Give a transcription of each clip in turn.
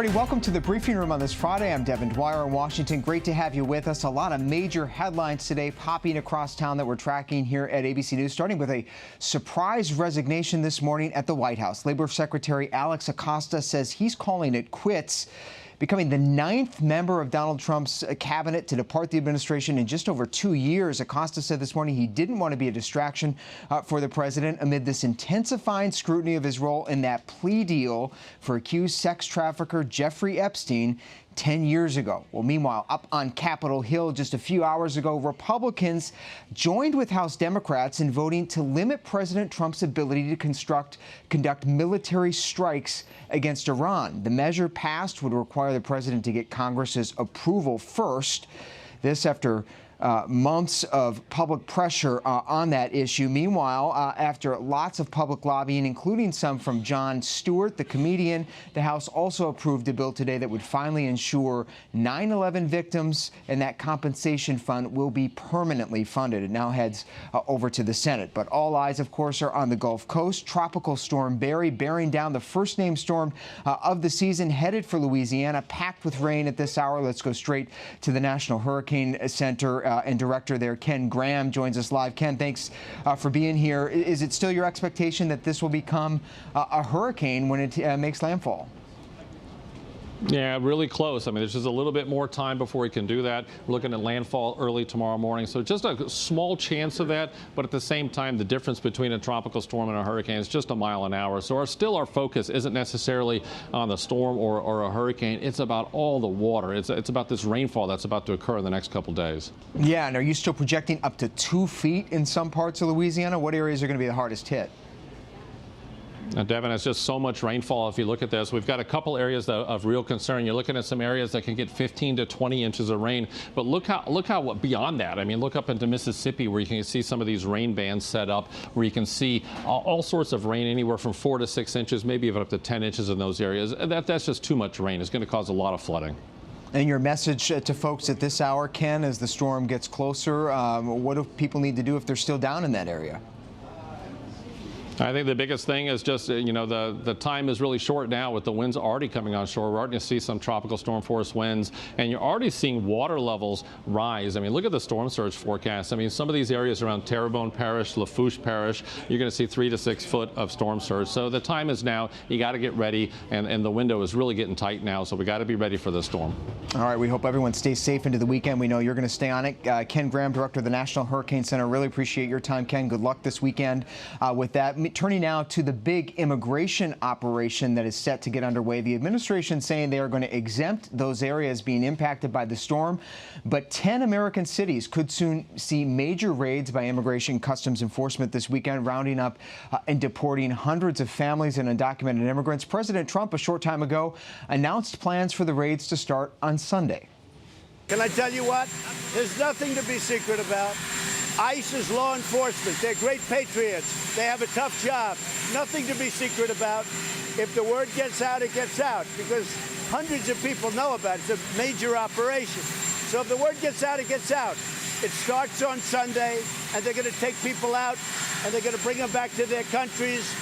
everybody, welcome to the briefing room on this Friday. I'm Devin Dwyer in Washington. Great to have you with us. A lot of major headlines today popping across town that we're tracking here at ABC News, starting with a surprise resignation this morning at the White House. Labor Secretary Alex Acosta says he's calling it quits, becoming the 9th member of Donald Trump's cabinet to depart the administration in just over 2 years. Acosta said this morning he didn't want to be a distraction for the president amid this intensifying scrutiny of his role in that plea deal for accused sex trafficker Jeffrey Epstein 10 years ago. Well, meanwhile, up on Capitol Hill just a few hours ago, Republicans joined with House Democrats in voting to limit President Trump's ability to conduct military strikes against Iran. The measure passed would require the president to get Congress's approval first. This after months of public pressure on that issue. Meanwhile, after lots of public lobbying, including some from Jon Stewart, the comedian, the House also approved a bill today that would finally ensure 9/11 victims and that compensation fund will be permanently funded. It now heads over to the Senate. But all eyes, of course, are on the Gulf Coast. Tropical Storm Barry bearing down the first named storm of the season, headed for Louisiana, packed with rain at this hour. Let's go straight to the National Hurricane Center. And director there, Ken Graham, joins us live. Ken, thanks for being here. Is it still your expectation that this will become a hurricane when it makes landfall? Yeah, really close. I mean, there's just a little bit more time before he can do that. We're looking at landfall early tomorrow morning. So just a small chance of that. But at the same time, the difference between a tropical storm and a hurricane is just a mile an hour. So our focus isn't necessarily on the storm or a hurricane. It's about all the water. It's about this rainfall that's about to occur in the next couple days. Yeah, and are you still projecting up to 2 feet in some parts of Louisiana? What areas are going to be the hardest hit? Devin, it's just so much rainfall. If you look at this, we've got a couple areas of real concern. You're looking at some areas that can get 15 to 20 inches of rain. But look how beyond that. I mean, look up into Mississippi where you can see some of these rain bands set up, where you can see all sorts of rain, anywhere from 4 to 6 inches, maybe even up to 10 inches in those areas. That's just too much rain. It's going to cause a lot of flooding. And your message to folks at this hour, Ken, as the storm gets closer, what do people need to do if they're still down in that area? I think the biggest thing is just, the time is really short now with the winds already coming on shore. We're already going to see some tropical storm force winds, and you're already seeing water levels rise. I mean, look at the storm surge forecast. I mean, some of these areas around Terrebonne Parish, Lafourche Parish, you're going to see 3 to 6 foot of storm surge. So the time is now. You got to get ready, and the window is really getting tight now, so we got to be ready for the storm. All right, we hope everyone stays safe into the weekend. We know you're going to stay on it. Ken Graham, director of the National Hurricane Center, really appreciate your time, Ken. Good luck this weekend with that. Turning now to the big immigration operation that is set to get underway. The administration saying they are going to exempt those areas being impacted by the storm, but 10 American cities could soon see major raids by Immigration Customs Enforcement this weekend, rounding up and deporting hundreds of families and undocumented immigrants. President Trump, a short time ago, announced plans for the raids to start on Sunday. Can I tell you what? There's nothing to be secret about. ICE is law enforcement. They're great patriots. They have a tough job. Nothing to be secret about. If the word gets out, it gets out, because hundreds of people know about it. It's a major operation. So if the word gets out, it gets out. It starts on Sunday, and they're going to take people out, and they're going to bring them back to their countries.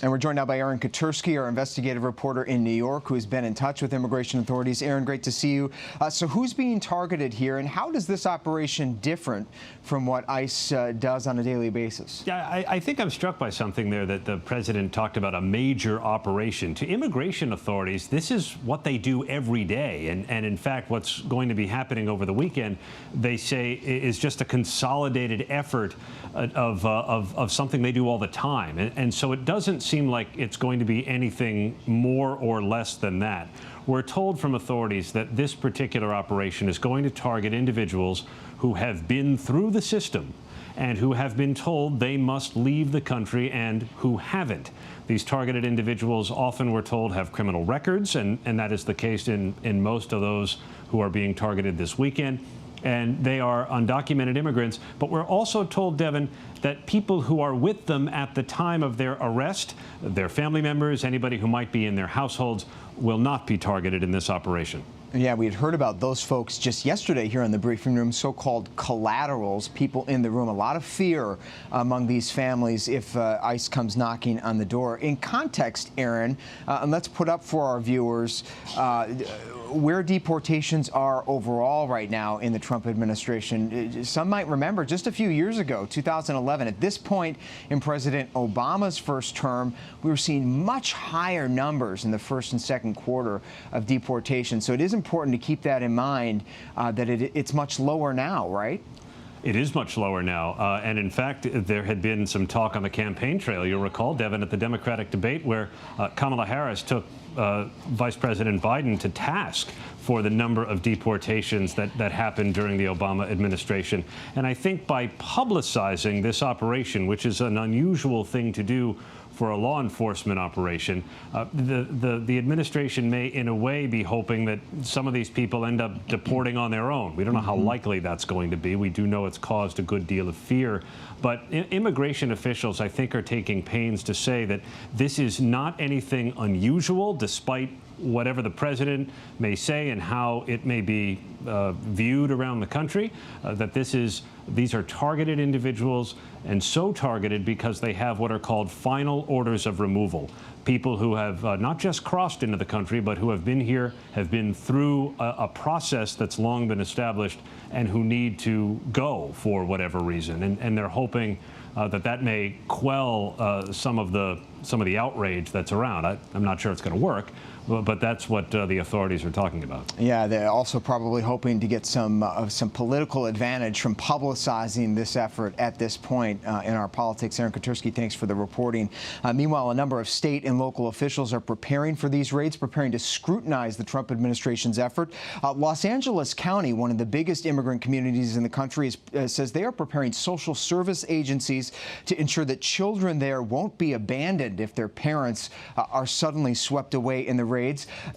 And we're joined now by Aaron Katersky, our investigative reporter in New York, who has been in touch with immigration authorities. Aaron, great to see you. So who's being targeted here, and how does this operation different from what ICE does on a daily basis? Yeah, I think I'm struck by something there that the president talked about, a major operation. To immigration authorities, this is what they do every day. And in fact, what's going to be happening over the weekend, they say, is just a consolidated effort of something they do all the time. And so it doesn't seem like it's going to be anything more or less than that. We're told from authorities that this particular operation is going to target individuals who have been through the system and who have been told they must leave the country and who haven't. These targeted individuals often, we're told, have criminal records, and that is the case in most of those who are being targeted this weekend. And they are undocumented immigrants. But we're also told, Devin, that people who are with them at the time of their arrest, their family members, anybody who might be in their households, will not be targeted in this operation. Yeah, we had heard about those folks just yesterday here in the briefing room, so-called collaterals, people in the room. A lot of fear among these families if ICE comes knocking on the door. In context, Aaron, and let's put up for our viewers where deportations are overall right now in the Trump administration. Some might remember just a few years ago, 2011, at this point in President Obama's first term, we were seeing much higher numbers in the first and second quarter of deportation. So it is important to keep that in mind, that it's much lower now, right? It is much lower now. And in fact, there had been some talk on the campaign trail. You'll recall, Devin, at the Democratic debate where Kamala Harris took Vice President Biden to task for the number of deportations that happened during the Obama administration. And I think by publicizing this operation, which is an unusual thing to do for a law enforcement operation, the administration may, in a way, be hoping that some of these people end up deporting on their own. We don't know how likely that's going to be. We do know it's caused a good deal of fear. But immigration officials, I think, are taking pains to say that this is not anything unusual, despite whatever the president may say and how it may be viewed around the country, that these are targeted individuals, and so targeted because they have what are called final orders of removal. People who have not just crossed into the country, but who have been here, have been through a process that's long been established, and who need to go for whatever reason. And they're hoping that may quell some of the outrage that's around. I'm not sure it's going to work, but that's what the authorities are talking about. Yeah, they're also probably hoping to get some political advantage from publicizing this effort at this point in our politics. Aaron Katersky, thanks for the reporting. Meanwhile, a number of state and local officials are preparing for these raids, preparing to scrutinize the Trump administration's effort. Los Angeles County, one of the biggest immigrant communities in the country, says they are preparing social service agencies to ensure that children there won't be abandoned if their parents are suddenly swept away in the raids.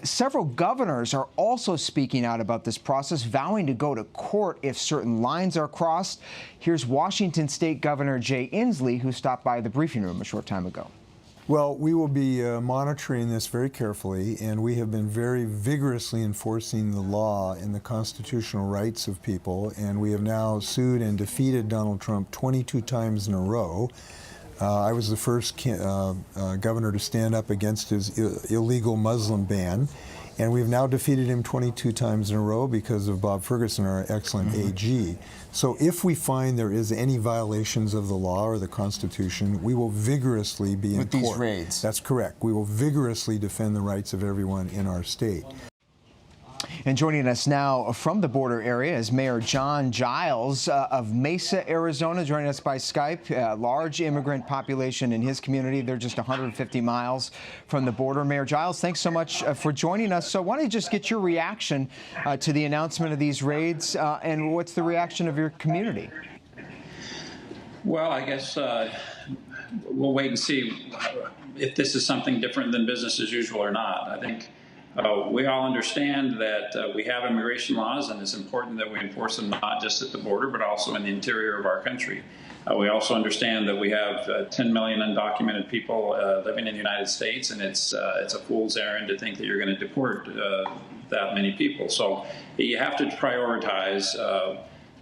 Several governors are also speaking out about this process, vowing to go to court if certain lines are crossed. Here's Washington State Governor Jay Inslee, who stopped by the briefing room a short time ago. Well, we will be monitoring this very carefully, and we have been very vigorously enforcing the law and the constitutional rights of people, and we have now sued and defeated Donald Trump 22 times in a row. I was the first governor to stand up against his illegal Muslim ban, and we've now defeated him 22 times in a row because of Bob Ferguson, our excellent AG. So if we find there is any violations of the law or the Constitution, we will vigorously be in court. With these raids? That's correct. We will vigorously defend the rights of everyone in our state. And joining us now from the border area is Mayor John Giles of Mesa, Arizona, joining us by Skype. A large immigrant population in his community. They're just 150 miles from the border. Mayor Giles, thanks so much for joining us. So why don't you just get your reaction to the announcement of these raids, and what's the reaction of your community? Well, I guess we'll wait and see if this is something different than business as usual or not. I think we all understand that we have immigration laws, and it's important that we enforce them not just at the border, but also in the interior of our country. We also understand that we have 10 million undocumented people living in the United States, and it's a fool's errand to think that you're going to deport that many people. So you have to prioritize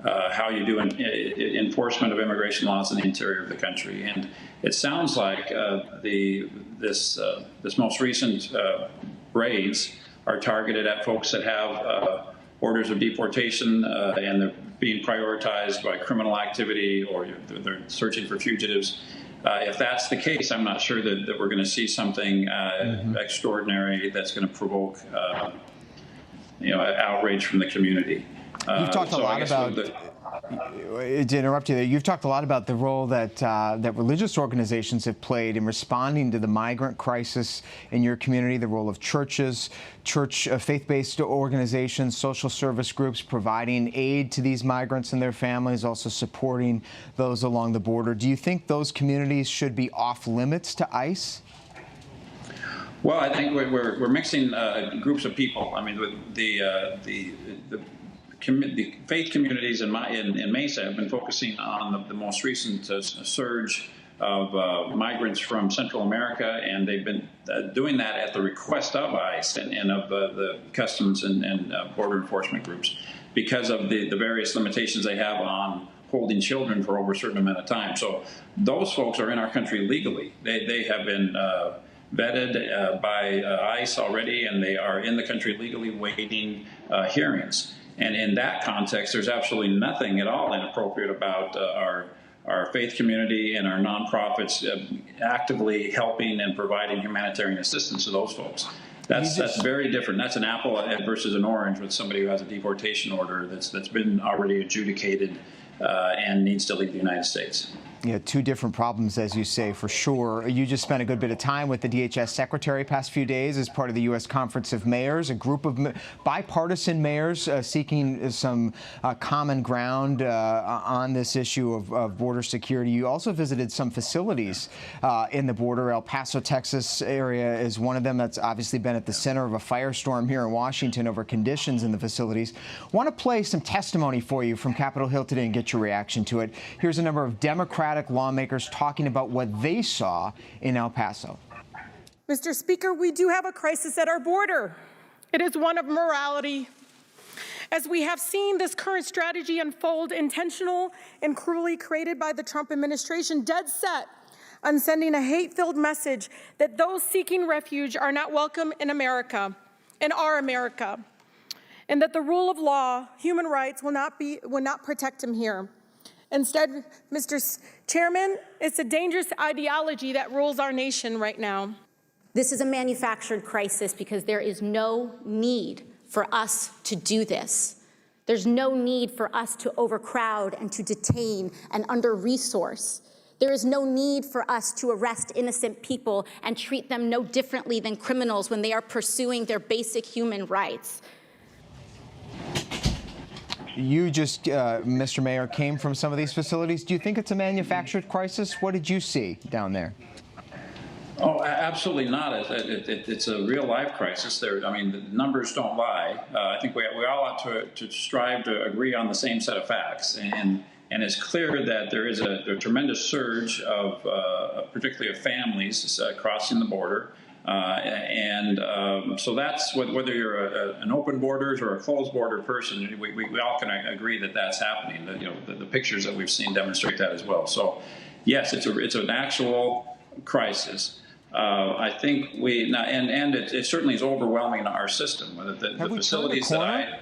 how you do enforcement of immigration laws in the interior of the country. And it sounds like this most recent raids are targeted at folks that have orders of deportation, and they're being prioritized by criminal activity, or they're searching for fugitives. If that's the case, I'm not sure that we're going to see something extraordinary that's going to provoke outrage from the community. You've talked a lot about, to interrupt you there, you've talked a lot about the role that that religious organizations have played in responding to the migrant crisis in your community, the role of churches, faith-based organizations, social service groups providing aid to these migrants and their families, also supporting those along the border. Do you think those communities should be off limits to ICE? Well, I think we're mixing groups of people. I mean, the faith communities in Mesa have been focusing on the most recent surge of migrants from Central America, and they've been doing that at the request of ICE and of the customs and border enforcement groups because of the various limitations they have on holding children for over a certain amount of time. So those folks are in our country legally. They have been vetted by ICE already, and they are in the country legally waiting hearings. And in that context, there's absolutely nothing at all inappropriate about our faith community and our nonprofits actively helping and providing humanitarian assistance to those folks. That's very different. That's an apple versus an orange with somebody who has a deportation order that's been already adjudicated and needs to leave the United States. Yeah, two different problems, as you say, for sure. You just spent a good bit of time with the DHS secretary past few days as part of the U.S. Conference of Mayors, a group of bipartisan mayors seeking some common ground on this issue of border security. You also visited some facilities in the border. El Paso, Texas area is one of them. That's obviously been at the center of a firestorm here in Washington over conditions in the facilities. I want to play some testimony for you from Capitol Hill today and get your reaction to it. Here's a number of Democratic lawmakers talking about what they saw in El Paso. Mr. Speaker, we do have a crisis at our border. It is one of morality. As we have seen this current strategy unfold, intentional and cruelly created by the Trump administration, dead set on sending a hate-filled message that those seeking refuge are not welcome in America, in our America, and that the rule of law, human rights will not protect them here. Instead, Mr. Chairman, it's a dangerous ideology that rules our nation right now. This is a manufactured crisis because there is no need for us to do this. There's no need for us to overcrowd and to detain and under-resource. There is no need for us to arrest innocent people and treat them no differently than criminals when they are pursuing their basic human rights. You just, Mr. Mayor, came from some of these facilities. Do you think it's a manufactured crisis? What did you see down there? Oh, absolutely not. It's a real-life crisis. I mean, the numbers don't lie. I think we all ought to strive to agree on the same set of facts. And it's clear that there is a tremendous surge of, particularly of families crossing the border. So that's whether you're an open borders or a closed border person, we all can agree that that's happening. The pictures that we've seen demonstrate that as well. So, yes, it's an actual crisis. I think it certainly is overwhelming our system. The facilities that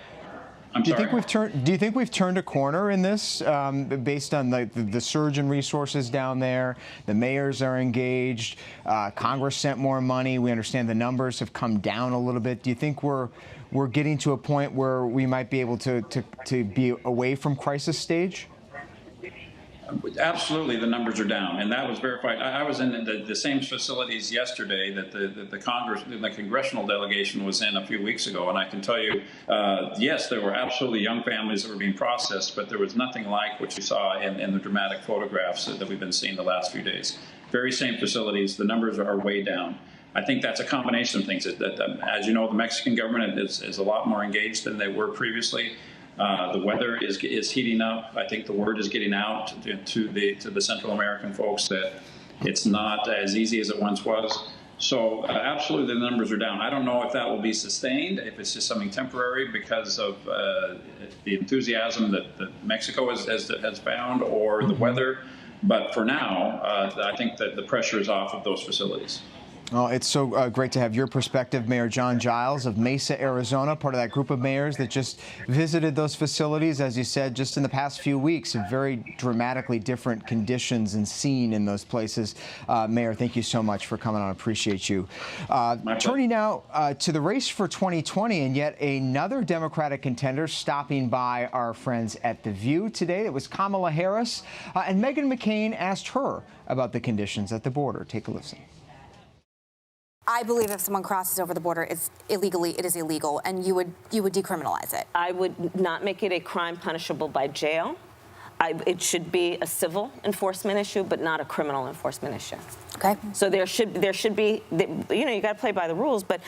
Do you think we've turned a corner in this, based on the surge in resources down there? The mayors are engaged. Congress sent more money. We understand the numbers have come down a little bit. Do you think we're getting to a point where we might be able to be away from crisis stage? Absolutely, the numbers are down, and that was verified. I was in the same facilities yesterday that the congressional delegation was in a few weeks ago, and I can tell you, yes, there were absolutely young families that were being processed, but there was nothing like what you saw in the dramatic photographs that we've been seeing the last few days. Very same facilities, the numbers are way down. I think that's a combination of things. As you know, the Mexican government is a lot more engaged than they were previously. The weather is heating up. I think the word is getting out to the Central American folks that it's not as easy as it once was. So absolutely the numbers are down. I don't know if that will be sustained, if it's just something temporary because of the enthusiasm that Mexico has found or the weather. But for now, I think that the pressure is off of those facilities. Well, it's so great to have your perspective, Mayor John Giles of Mesa, Arizona, part of that group of mayors that just visited those facilities, as you said, just in the past few weeks, very dramatically different conditions and scene in those places. Mayor, thank you so much for coming on. I appreciate you. Turning now to the race for 2020, and yet another Democratic contender stopping by our friends at The View today. It was Kamala Harris, and Meghan McCain asked her about the conditions at the border. Take a listen. I believe if someone crosses over the border, it is illegal, and you would decriminalize it. I would not make it a crime punishable by jail. It should be a civil enforcement issue, but not a criminal enforcement issue. Okay. So there should be, you got to play by the rules, but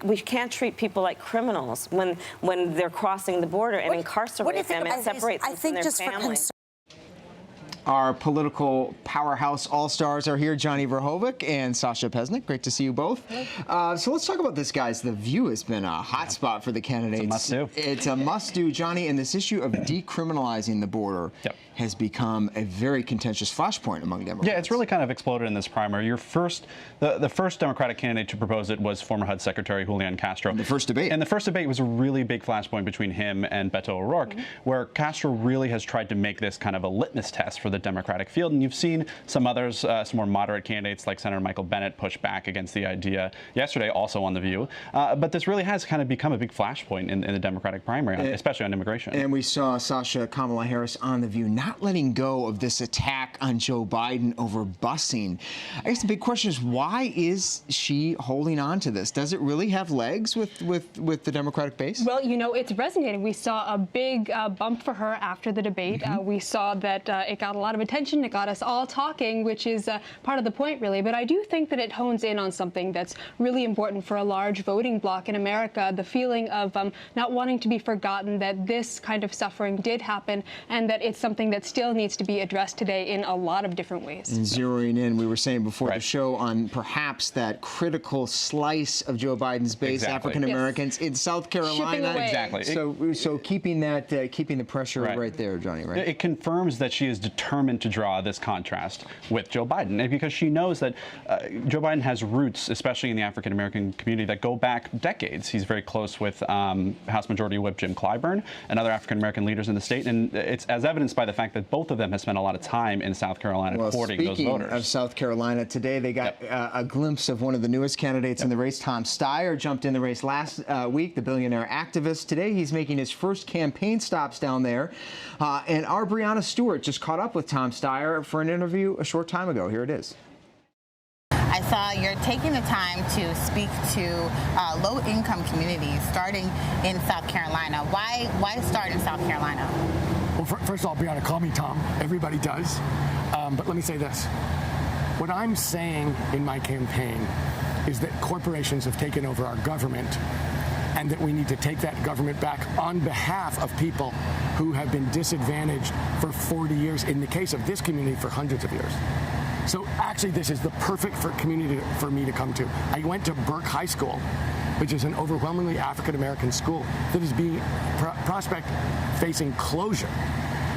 we can't treat people like criminals when they're crossing the border and incarcerate them and separate them from their families. Our political powerhouse all-stars are here. Johnny Verhoeven and Sasha Pesnick. Great to see you both. So let's talk about this, guys. The View has been a hot spot for the candidates. It's a must-do. It's a must-do, Johnny. And this issue of decriminalizing the border has become a very contentious flashpoint among Democrats. Yeah, it's really kind of exploded in this primary. The first Democratic candidate to propose it was former HUD Secretary Julian Castro. In the first debate. And the first debate was a really big flashpoint between him and Beto O'Rourke, where Castro really has tried to make this kind of a litmus test for the Democratic field. And you've seen some others, some more moderate candidates like Senator Michael Bennet push back against the idea yesterday, also on The View. But this really has kind of become a big flashpoint in the Democratic primary, especially on immigration. And we saw Kamala Harris on The View not letting go of this attack on Joe Biden over busing. I guess the big question is, why is she holding on to this? Does it really have legs with the Democratic base? Well, you know, it's resonating. We saw a big bump for her after the debate. We saw that it got a lot of attention. It got us all talking, which is part of the point, really. But I do think that it hones in on something that's really important for a large voting bloc in America, the feeling of not wanting to be forgotten that this kind of suffering did happen and that it's something that still needs to be addressed today in a lot of different ways. And zeroing in, we were saying before the show, on perhaps that critical slice of Joe Biden's base, African Americans in South Carolina. Exactly. So keeping the pressure right there, Johnny. Right. It confirms that she is determined to draw this contrast with Joe Biden, and because she knows that Joe Biden has roots, especially in the African American community, that go back decades. He's very close with House Majority Whip Jim Clyburn and other African American leaders in the state, and it's as evidenced by the fact that both of them have spent a lot of time in South Carolina courting those voters. Speaking of South Carolina, today they got a glimpse of one of the newest candidates in the race. Tom Steyer jumped in the race last week, the billionaire activist. Today he's making his first campaign stops down there. And our Brianna Stewart just caught up with Tom Steyer for an interview a short time ago. Here it is. I saw you're taking the time to speak to low-income communities, starting in South Carolina. Why start in South Carolina? Well, first of all, Brianna, call me Tom. Everybody does. But let me say this. What I'm saying in my campaign is that corporations have taken over our government and that we need to take that government back on behalf of people who have been disadvantaged for 40 years, in the case of this community, for hundreds of years. So actually, this is the perfect community for me to come to. I went to Burke High School, which is an overwhelmingly African-American school that is being prospect facing closure.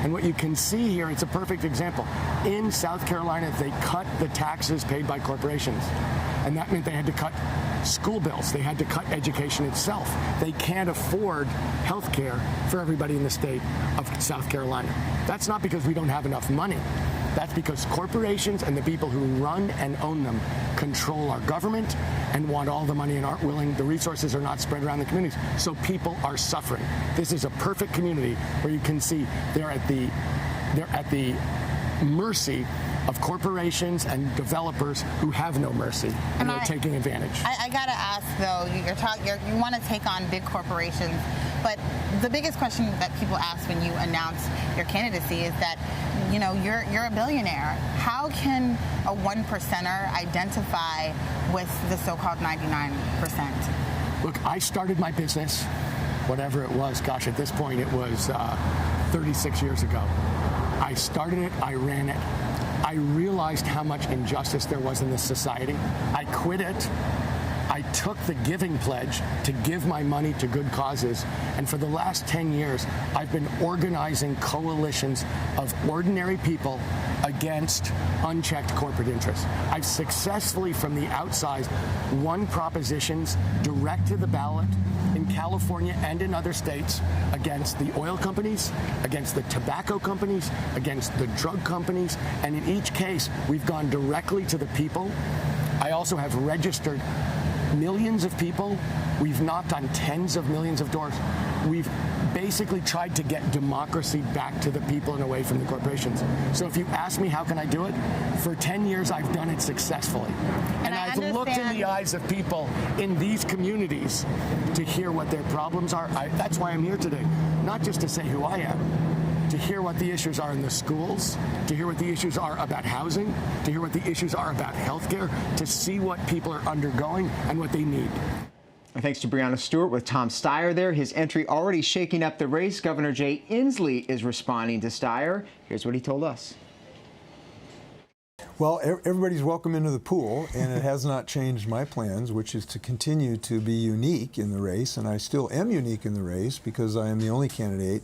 And what you can see here, it's a perfect example. In South Carolina, they cut the taxes paid by corporations. And that meant they had to cut school bills. They had to cut education itself. They can't afford health care for everybody in the state of South Carolina. That's not because we don't have enough money. That's because corporations and the people who run and own them control our government and want all the money and aren't willing, the resources are not spread around the communities. So people are suffering. This is a perfect community where you can see they're at the mercy of corporations and developers who have no mercy, and they're taking advantage. I gotta ask though, you want to take on big corporations, but the biggest question that people ask when you announce your candidacy is that, you know, you're a billionaire. How can a 1%er identify with the so-called 99%? Look, I started my business, whatever it was, gosh, at this point it was 36 years ago. I started it, I ran it. I realized how much injustice there was in this society. I quit it. I took the giving pledge to give my money to good causes. And for the last 10 years, I've been organizing coalitions of ordinary people against unchecked corporate interests. I've successfully, from the outside, won propositions direct to the ballot in California and in other states against the oil companies, against the tobacco companies, against the drug companies. And in each case, we've gone directly to the people. I also have registered millions of people. We've knocked on tens of millions of doors. We've basically tried to get democracy back to the people and away from the corporations. So if you ask me how can I do it, for 10 years I've done it successfully. And I've looked in the eyes of people in these communities to hear what their problems are. That's why I'm here today, not just to say who I am, to hear what the issues are in the schools, to hear what the issues are about housing, to hear what the issues are about healthcare, to see what people are undergoing and what they need. Thanks to Brianna Stewart with Tom Steyer there. His entry already shaking up the race. Governor Inslee is responding to Steyer. Here's what he told us. Well, everybody's welcome into the pool, and it has not changed my plans, which is to continue to be unique in the race, and I still am unique in the race because I am the only candidate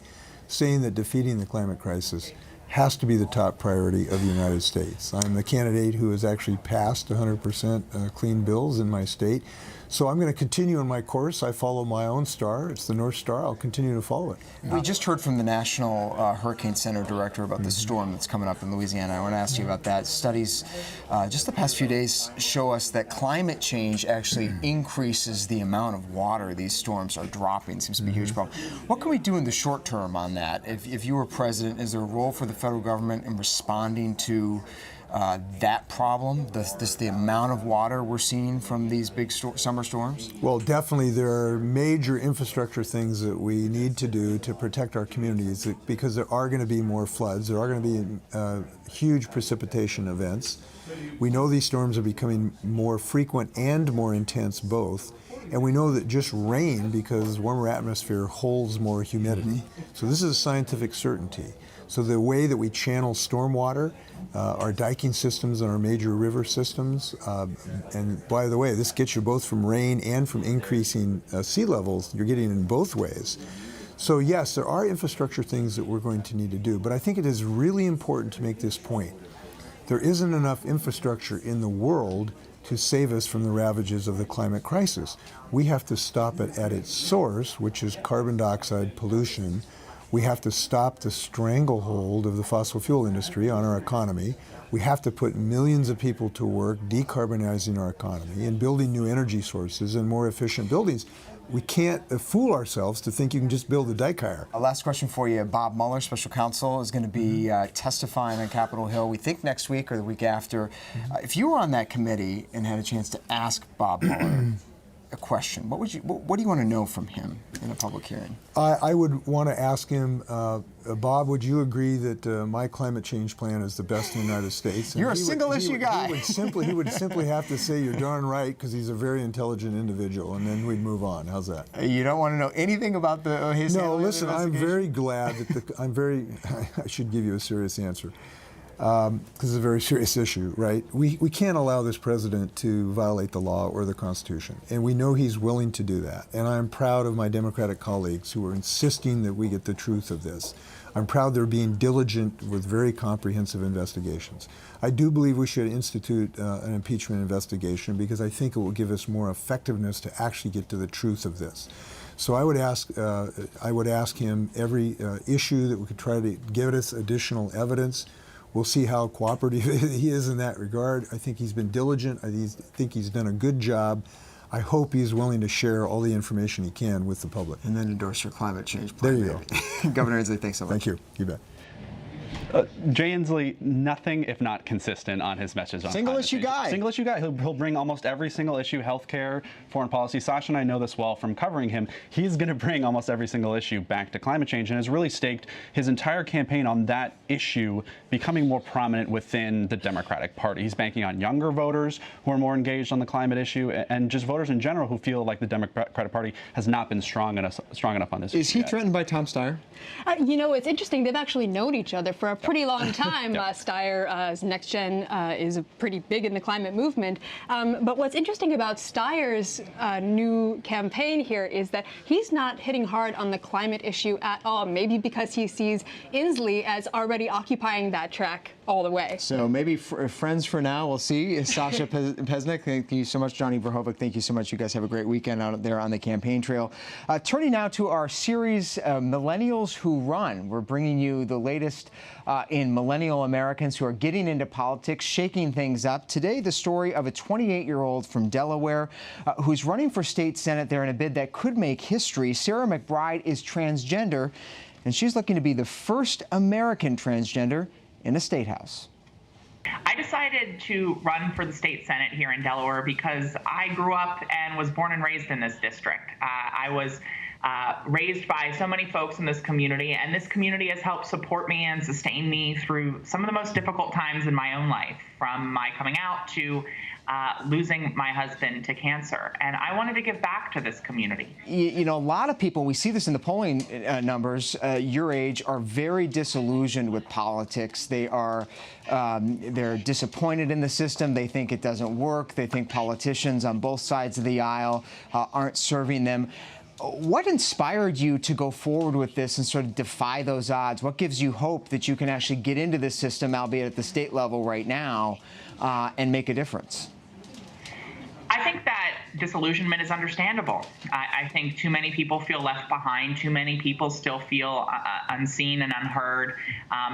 saying that defeating the climate crisis has to be the top priority of the United States. I'm the candidate who has actually passed 100% clean bills in my state. So I'm going to continue on my course. I follow my own star. It's the North Star. I'll continue to follow it. We just heard from the National Hurricane Center director about the storm that's coming up in Louisiana. I want to ask you about that. Studies just the past few days show us that climate change actually increases the amount of water these storms are dropping. Seems to be a huge problem. What can we do in the short term on that? If you were president, is there a role for the federal government in responding to that problem, the amount of water we're seeing from these big summer storms? Well, definitely there are major infrastructure things that we need to do to protect our communities because there are going to be more floods. There are going to be huge precipitation events. We know these storms are becoming more frequent and more intense both. And we know that just rain, because warmer atmosphere holds more humidity. So this is a scientific certainty. So the way that we channel stormwater, our diking systems and our major river systems, and by the way, this gets you both from rain and from increasing sea levels. You're getting it in both ways. So yes, there are infrastructure things that we're going to need to do, but I think it is really important to make this point. There isn't enough infrastructure in the world to save us from the ravages of the climate crisis. We have to stop it at its source, which is carbon dioxide pollution. We have to stop the stranglehold of the fossil fuel industry on our economy. We have to put millions of people to work decarbonizing our economy and building new energy sources and more efficient buildings. We can't fool ourselves to think you can just build a dike higher. A last question for you. Bob Mueller, special counsel, is going to be testifying on Capitol Hill, we think next week or the week after. If you were on that committee and had a chance to ask Bob Mueller a question, what do you want to know from him in a public hearing? I would want to ask him, Bob, would you agree that my climate change plan is the best in the United States? And you're a single-issue guy. He would simply have to say, you're darn right, because he's a very intelligent individual, and then we'd move on. How's that? You don't want to know anything about his No, listen, I'm very glad that I should give you a serious answer. This is a very serious issue, right? We can't allow this president to violate the law or the Constitution, and we know he's willing to do that. And I'm proud of my Democratic colleagues who are insisting that we get the truth of this. I'm proud they're being diligent with very comprehensive investigations. I do believe we should institute an impeachment investigation because I think it will give us more effectiveness to actually get to the truth of this. So I would ask him every issue that we could try to give us additional evidence. We'll see how cooperative he is in that regard. I think he's been diligent. I think he's done a good job. I hope he's willing to share all the information he can with the public. And then endorse your climate change plan. There you go. Governor Inslee, thanks so much. Thank you. You bet. Jay Inslee, nothing if not consistent on his message on single issue guy. Single issue guy. He'll bring almost every single issue, healthcare, foreign policy. Sasha and I know this well from covering him. He's going to bring almost every single issue back to climate change and has really staked his entire campaign on that issue becoming more prominent within the Democratic Party. He's banking on younger voters who are more engaged on the climate issue and just voters in general who feel like the Democratic Party has not been strong enough on this issue. Is he threatened by Tom Steyer? You know, it's interesting. They've actually known each other for a pretty long time. Steyer's Next Gen is pretty big in the climate movement. But what's interesting about Steyer's new campaign here is that he's not hitting hard on the climate issue at all, maybe because he sees Inslee as already occupying that track all the way. So maybe friends for now. We'll see. Sasha Pesnik, thank you so much. Johnny Verhoeven, thank you so much. You guys have a great weekend out there on the campaign trail. Turning now to our series, Millennials Who Run. We're bringing you the latest in millennial Americans who are getting into politics, shaking things up. Today, the story of a 28-year-old from Delaware who's running for state senate there in a bid that could make history. Sarah McBride is transgender, and she's looking to be the first American transgender in a state house. I decided to run for the state senate here in Delaware because I grew up and was born and raised in this district. I was raised by so many folks in this community, and this community has helped support me and sustain me through some of the most difficult times in my own life, from my coming out to losing my husband to cancer. And I wanted to give back to this community. You know, a lot of people, we see this in the polling numbers, your age, are very disillusioned with politics. They are, they're disappointed in the system. They think it doesn't work. They think politicians on both sides of the aisle aren't serving them. What inspired you to go forward with this and sort of defy those odds? What gives you hope that you can actually get into this system, albeit at the state level right now, and make a difference? I think that disillusionment is understandable. I think too many people feel left behind. Too many people still feel unseen and unheard,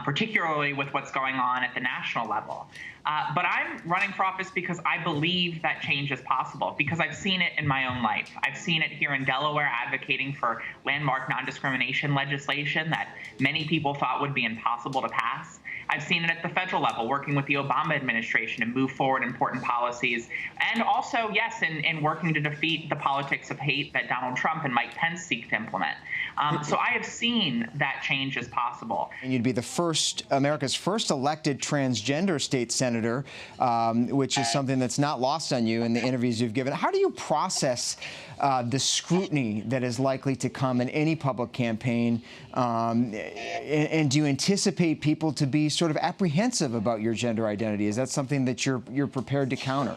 particularly with what's going on at the national level. But I'm running for office because I believe that change is possible, because I've seen it in my own life. I've seen it here in Delaware, advocating for landmark non-discrimination legislation that many people thought would be impossible to pass. I've seen it at the federal level, working with the Obama administration to move forward important policies. And also, yes, in working to defeat the politics of hate that Donald Trump and Mike Pence seek to implement. So I have seen that change is possible. And you'd be the first, America's first elected transgender state senator, which is something that's not lost on you in the interviews you've given. How do you process the scrutiny that is likely to come in any public campaign? And do you anticipate people to be sort of apprehensive about your gender identity? Is that something that you're prepared to counter?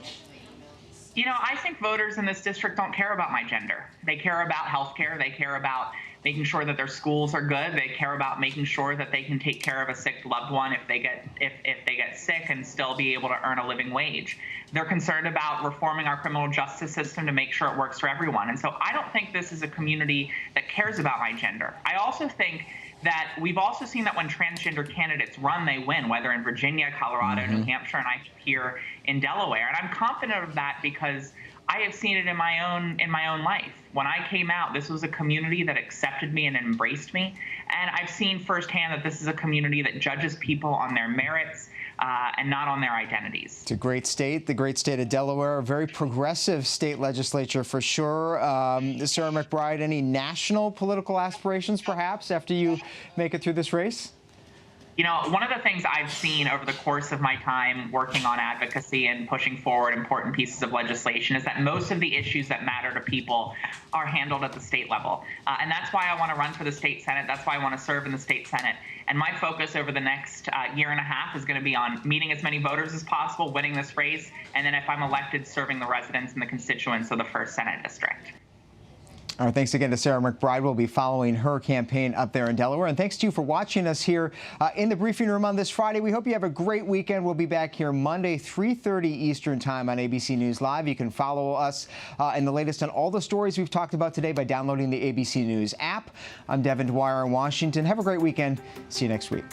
You know, I think voters in this district don't care about my gender. They care about health care. They care about making sure that their schools are good. They care about making sure that they can take care of a sick loved one if they get sick and still be able to earn a living wage. They're concerned about reforming our criminal justice system to make sure it works for everyone. And so I don't think this is a community that cares about my gender. I also think that we've also seen that when transgender candidates run, they win, whether in Virginia, Colorado, New Hampshire, and I here in Delaware. And I'm confident of that because I have seen it in my own life. When I came out, this was a community that accepted me and embraced me. And I've seen firsthand that this is a community that judges people on their merits and not on their identities. It's a great state, the great state of Delaware, a very progressive state legislature for sure. Sarah McBride, any national political aspirations perhaps after you make it through this race? You know, one of the things I've seen over the course of my time working on advocacy and pushing forward important pieces of legislation is that most of the issues that matter to people are handled at the state level. And that's why I want to run for the state Senate. That's why I want to serve in the state Senate. And my focus over the next year and a half is going to be on meeting as many voters as possible, winning this race, and then if I'm elected, serving the residents and the constituents of the 1st Senate District. All right, thanks again to Sarah McBride. We'll be following her campaign up there in Delaware. And thanks to you for watching us here in the briefing room on this Friday. We hope you have a great weekend. We'll be back here Monday, 3:30 Eastern Time on ABC News Live. You can follow us in the latest on all the stories we've talked about today by downloading the ABC News app. I'm Devin Dwyer in Washington. Have a great weekend. See you next week.